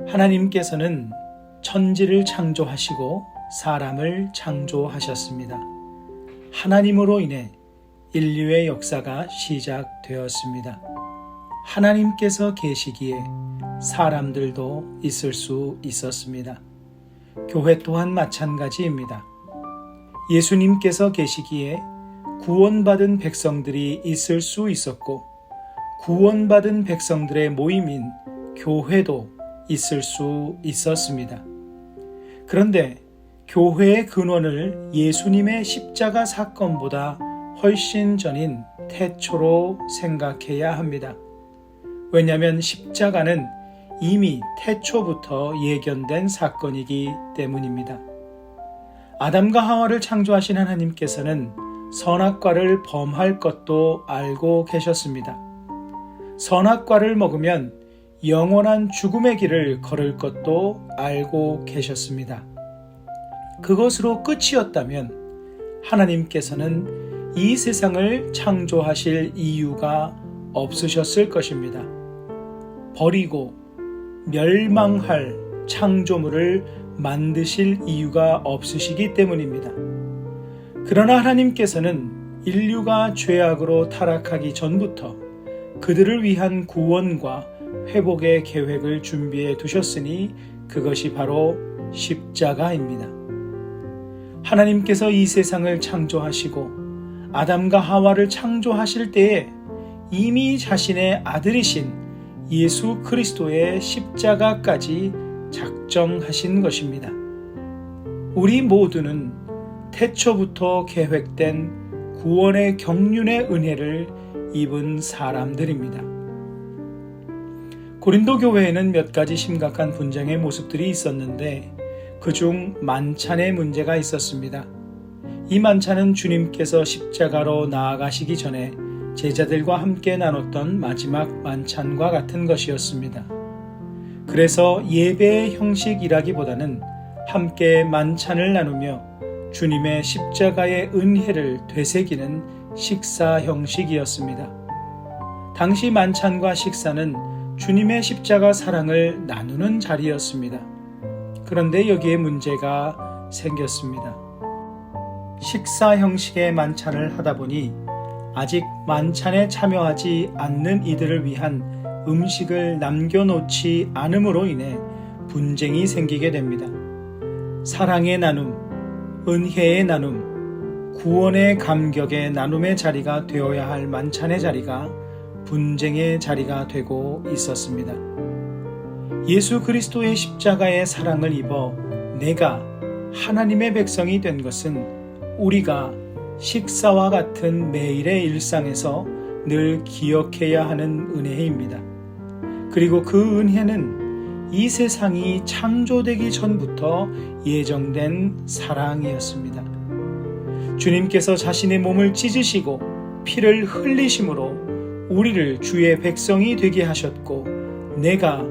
하나님께서는 천지를 창조하시고 사람을 창조하셨습니다. 하나님으로 인해 인류의 역사가 시작되었습니다. 하나님께서 계시기에 사람들도 있을 수 있었습니다. 교회 또한 마찬가지입니다. 예수님께서 계시기에 구원받은 백성들이 있을 수 있었고, 구원받은 백성들의 모임인 교회도 있을 수 있었습니다. 그런데 교회의 근원을 예수님의 십자가 사건보다 훨씬 전인 태초로 생각해야 합니다. 왜냐하면 십자가는 이미 태초부터 예견된 사건이기 때문입니다. 아담과 하와를 창조하신 하나님께서는 선악과를 범할 것도 알고 계셨습니다. 선악과를 먹으면 영원한 죽음의 길을 걸을 것도 알고 계셨습니다. 그것으로 끝이었다면 하나님께서는 이 세상을 창조하실 이유가 없으셨을 것입니다. 버리고 멸망할 창조물을 만드실 이유가 없으시기 때문입니다. 그러나 하나님께서는 인류가 죄악으로 타락하기 전부터 그들을 위한 구원과 회복의 계획을 준비해 두셨으니 그것이 바로 십자가입니다. 하나님께서 이 세상을 창조하시고 아담과 하와를 창조하실 때에 이미 자신의 아들이신 예수 그리스도의 십자가까지 작정하신 것입니다. 우리 모두는 태초부터 계획된 구원의 경륜의 은혜를 입은 사람들입니다. 고린도 교회에는 몇 가지 심각한 분쟁의 모습들이 있었는데 그중 만찬의 문제가 있었습니다. 이 만찬은 주님께서 십자가로 나아가시기 전에 제자들과 함께 나눴던 마지막 만찬과 같은 것이었습니다. 그래서 예배의 형식이라기보다는 함께 만찬을 나누며 주님의 십자가의 은혜를 되새기는 식사 형식이었습니다. 당시 만찬과 식사는 주님의 십자가 사랑을 나누는 자리였습니다. 그런데 여기에 문제가 생겼습니다. 식사 형식의 만찬을 하다 보니 아직 만찬에 참여하지 않는 이들을 위한 음식을 남겨놓지 않음으로 인해 분쟁이 생기게 됩니다. 사랑의 나눔, 은혜의 나눔, 구원의 감격의 나눔의 자리가 되어야 할 만찬의 자리가 분쟁의 자리가 되고 있었습니다. 예수 그리스도의 십자가의 사랑을 입어 내가 하나님의 백성이 된 것은 우리가 식사와 같은 매일의 일상에서 늘 기억해야 하는 은혜입니다. 그리고 그 은혜는 이 세상이 창조되기 전부터 예정된 사랑이었습니다. 주님께서 자신의 몸을 찢으시고 피를 흘리심으로 우리를 주의 백성이 되게 하셨고 내가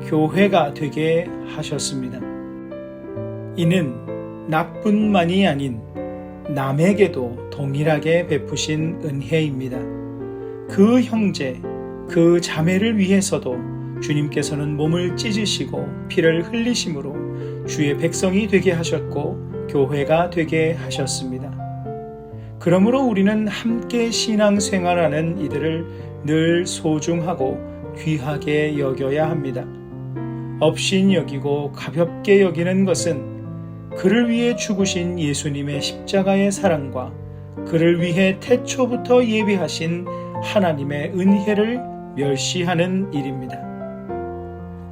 교회가 되게 하셨습니다. 이는 나뿐만이 아닌 남에게도 동일하게 베푸신 은혜입니다. 그 형제, 그 자매를 위해서도 주님께서는 몸을 찢으시고 피를 흘리심으로 주의 백성이 되게 하셨고 교회가 되게 하셨습니다. 그러므로 우리는 함께 신앙생활하는 이들을 늘 소중하고 귀하게 여겨야 합니다. 업신여기고 가볍게 여기는 것은 그를 위해 죽으신 예수님의 십자가의 사랑과 그를 위해 태초부터 예비하신 하나님의 은혜를 멸시하는 일입니다.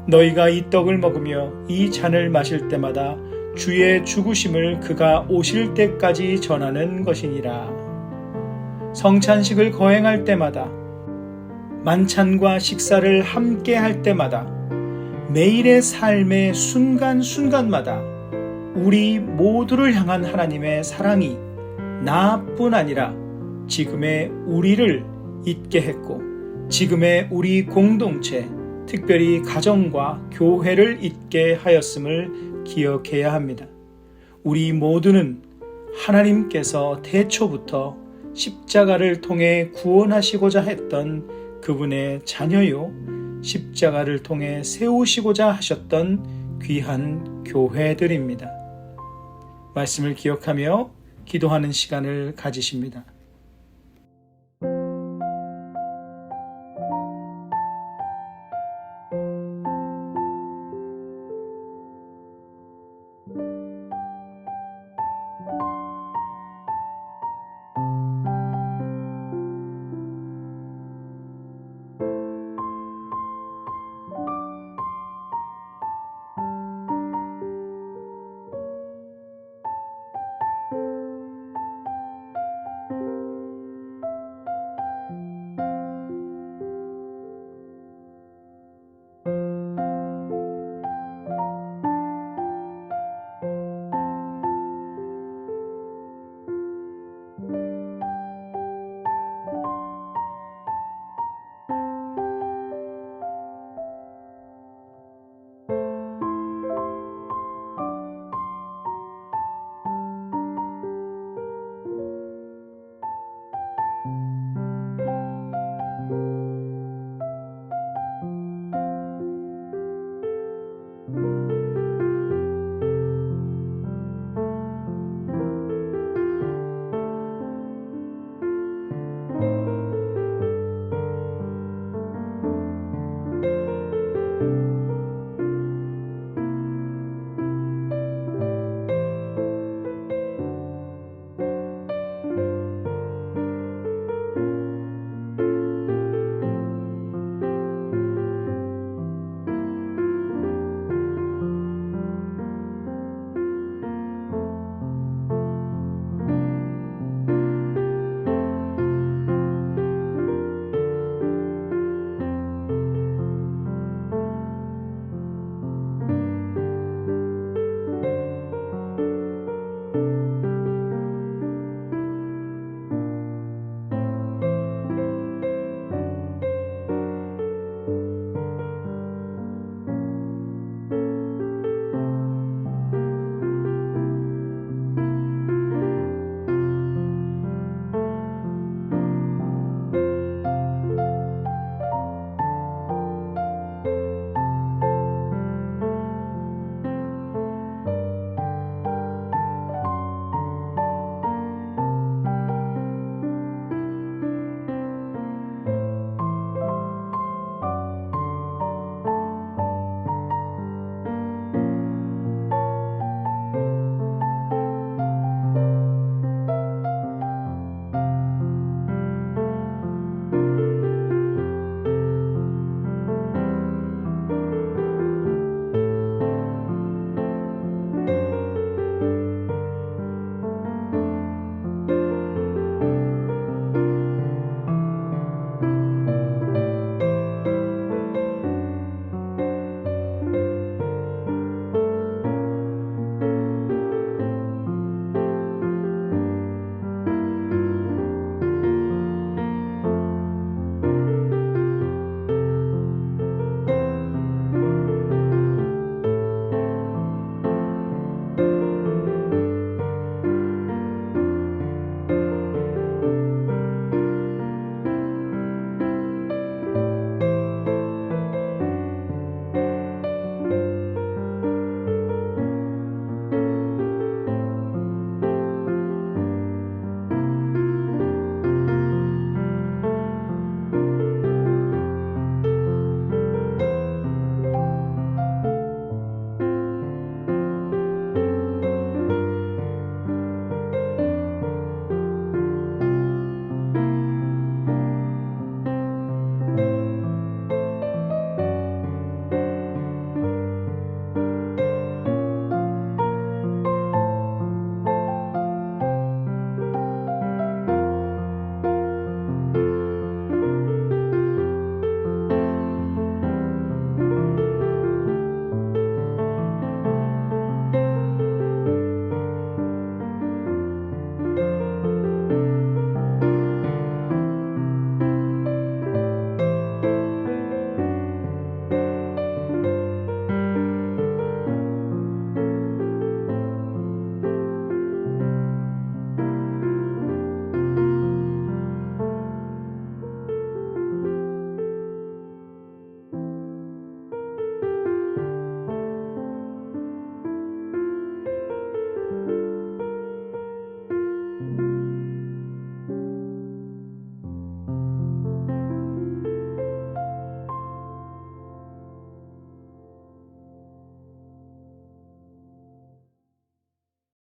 너희가 이 떡을 먹으며 이 잔을 마실 때마다 주의 죽으심을 그가 오실 때까지 전하는 것이니라. 성찬식을 거행할 때마다 만찬과 식사를 함께 할 때마다 매일의 삶의 순간순간마다 우리 모두를 향한 하나님의 사랑이 나뿐 아니라 지금의 우리를 있게 했고 지금의 우리 공동체, 특별히 가정과 교회를 있게 하였음을 기억해야 합니다. 우리 모두는 하나님께서 태초부터 십자가를 통해 구원하시고자 했던 그분의 자녀요, 십자가를 통해 세우시고자 하셨던 귀한 교회들입니다. 말씀을 기억하며 기도하는 시간을 가지십니다.